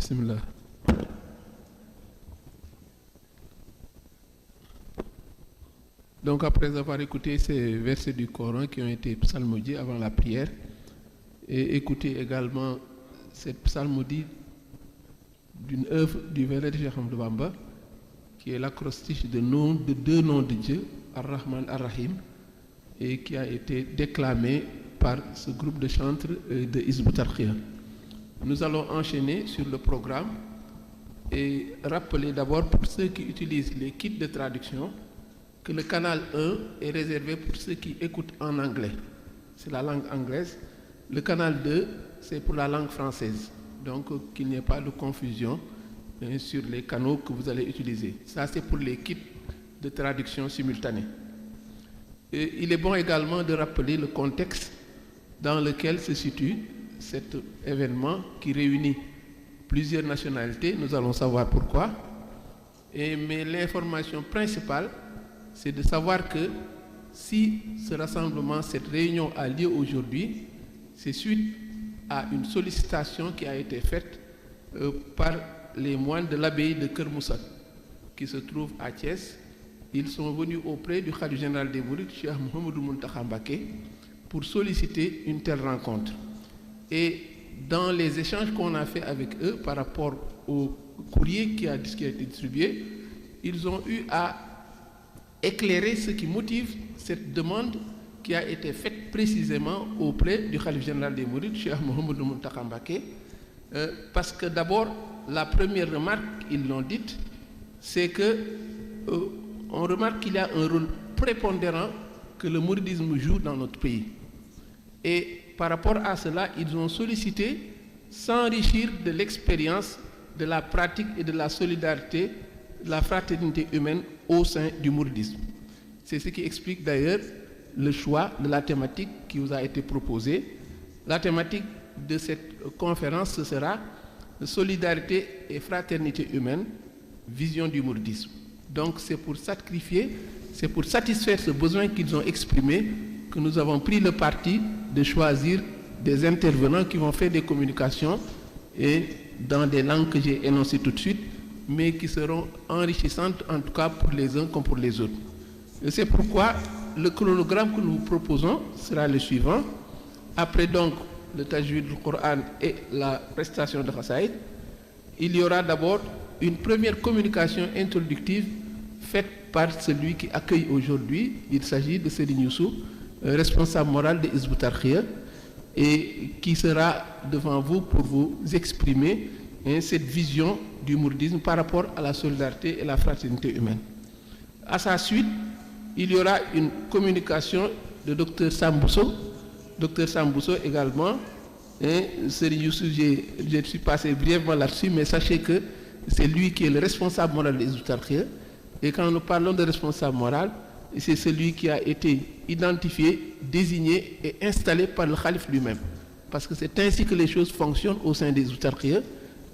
Bismillah. Donc après avoir écouté ces versets du Coran qui ont été psalmodiés avant la prière et écouté également cette psalmodie d'une œuvre du vénéré Cheikh Ahmadou Bamba qui est l'acrostiche de deux noms de Dieu, Ar-Rahman Ar-Rahim, et qui a été déclamé par ce groupe de chantres de Hizb ut-Tarqiyyah. Nous allons enchaîner sur le programme et rappeler d'abord pour ceux qui utilisent les kits de traduction que le canal 1 est réservé pour ceux qui écoutent en anglais. C'est la langue anglaise. Le canal 2, c'est pour la langue française. Donc qu'il n'y ait pas de confusion sur les canaux que vous allez utiliser. Ça, c'est pour les kits de traduction simultanée. Et il est bon également de rappeler le contexte dans lequel se situe cet événement qui réunit plusieurs nationalités. Nous allons savoir pourquoi. Mais l'information principale, c'est de savoir que si ce rassemblement, cette réunion a lieu aujourd'hui, c'est suite à une sollicitation qui a été faite par les moines de l'abbaye de Keur Moussa, qui se trouve à Thiès. Ils sont venus auprès du Khalife général des Mourides, Cheikh Mouhamadou Mountakha Mbacké, pour solliciter une telle rencontre. Et dans les échanges qu'on a fait avec eux par rapport au courrier qui a été distribué, ils ont eu à éclairer ce qui motive cette demande qui a été faite précisément auprès du Khalife général des Mourides, Cheikh Mouhamadou Mountakha Mbacké, parce que d'abord, la première remarque, ils l'ont dite, c'est que on remarque qu'il y a un rôle prépondérant que le mouridisme joue dans notre pays. Et par rapport à cela, ils ont sollicité s'enrichir de l'expérience, de la pratique et de la solidarité, de la fraternité humaine au sein du mouridisme. C'est ce qui explique d'ailleurs le choix de la thématique qui vous a été proposée. La thématique de cette conférence, ce sera solidarité et fraternité humaine, vision du mouridisme. Donc c'est pour satisfaire ce besoin qu'ils ont exprimé que nous avons pris le parti de choisir des intervenants qui vont faire des communications et dans des langues que j'ai énoncées tout de suite, mais qui seront enrichissantes en tout cas pour les uns comme pour les autres. Et c'est pourquoi le chronogramme que nous vous proposons sera le suivant. Après donc le tajwid du Coran et la prestation de Khassaïd, il y aura d'abord une première communication introductive faite par celui qui accueille aujourd'hui. Il s'agit de Serigne Youssou, responsable moral de Hizb ut-Tarqiyyah, et qui sera devant vous pour vous exprimer cette vision du mouridisme par rapport à la solidarité et la fraternité humaine. À sa suite, il y aura une communication de Dr Sambousso. Dr Sambousso également, Serigne Youssou, je suis passé brièvement là-dessus, mais sachez que c'est lui qui est le responsable moral de Hizb ut-Tarqiyyah. Et quand nous parlons de responsable moral, c'est celui qui a été identifié, désigné et installé par le Khalife lui-même. Parce que c'est ainsi que les choses fonctionnent au sein des Hizb ut-Tarqiyyah.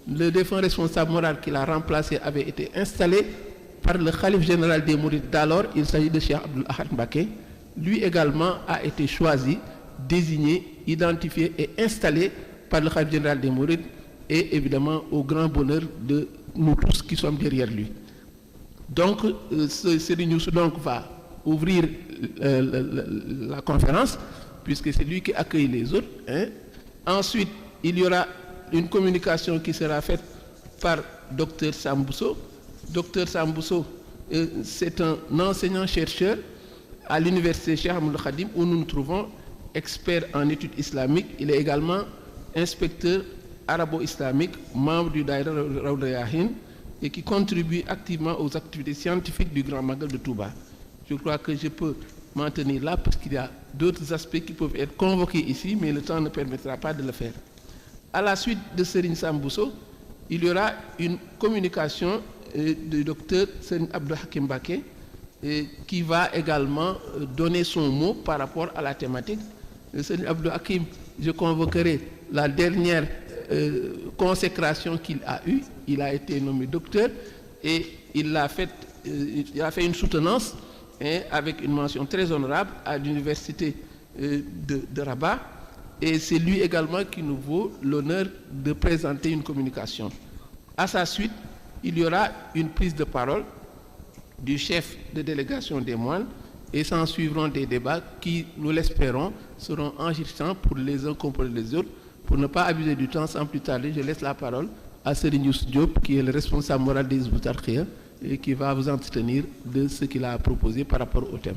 Le défunt responsable moral qui l'a remplacé avait été installé par le Khalife général des Mourides d'alors. Il s'agit de Cheikh Abdoul Ahad Mbacké. Lui également a été choisi, désigné, identifié et installé par le Khalife général des Mourides, et évidemment au grand bonheur de nous tous qui sommes derrière lui. Donc, Serigne Youssou donc va ouvrir la conférence, puisque c'est lui qui accueille les autres. Ensuite, il y aura une communication qui sera faite par Dr Sambousso. Dr Sambousso, c'est un enseignant-chercheur à l'université Cheikh Ahmadou Khadim, où nous nous trouvons, expert en études islamiques. Il est également inspecteur arabo-islamique, membre du Daïra Rawda Yahin, et qui contribue activement aux activités scientifiques du Grand Magal de Touba. Je crois que je peux m'en tenir là parce qu'il y a d'autres aspects qui peuvent être convoqués ici, mais le temps ne permettra pas de le faire. À la suite de Serigne Sambousso, il y aura une communication du docteur Serigne Abdou Hakim Mbacké, qui va également donner son mot par rapport à la thématique. Serigne Abdou Hakim, je convoquerai la dernière consécration qu'il a eue. Il a été nommé docteur et il a fait une soutenance avec une mention très honorable à l'université de Rabat, et c'est lui également qui nous vaut l'honneur de présenter une communication. À sa suite, il y aura une prise de parole du chef de délégation des moines et s'en suivront des débats qui, nous l'espérons, seront enrichissants pour les uns comme pour les autres. Pour ne pas abuser du temps, sans plus tarder, je laisse la parole à Serigne Youssou Diop, qui est le responsable moral des Hizbut Tarqiyyah et qui va vous entretenir de ce qu'il a proposé par rapport au thème.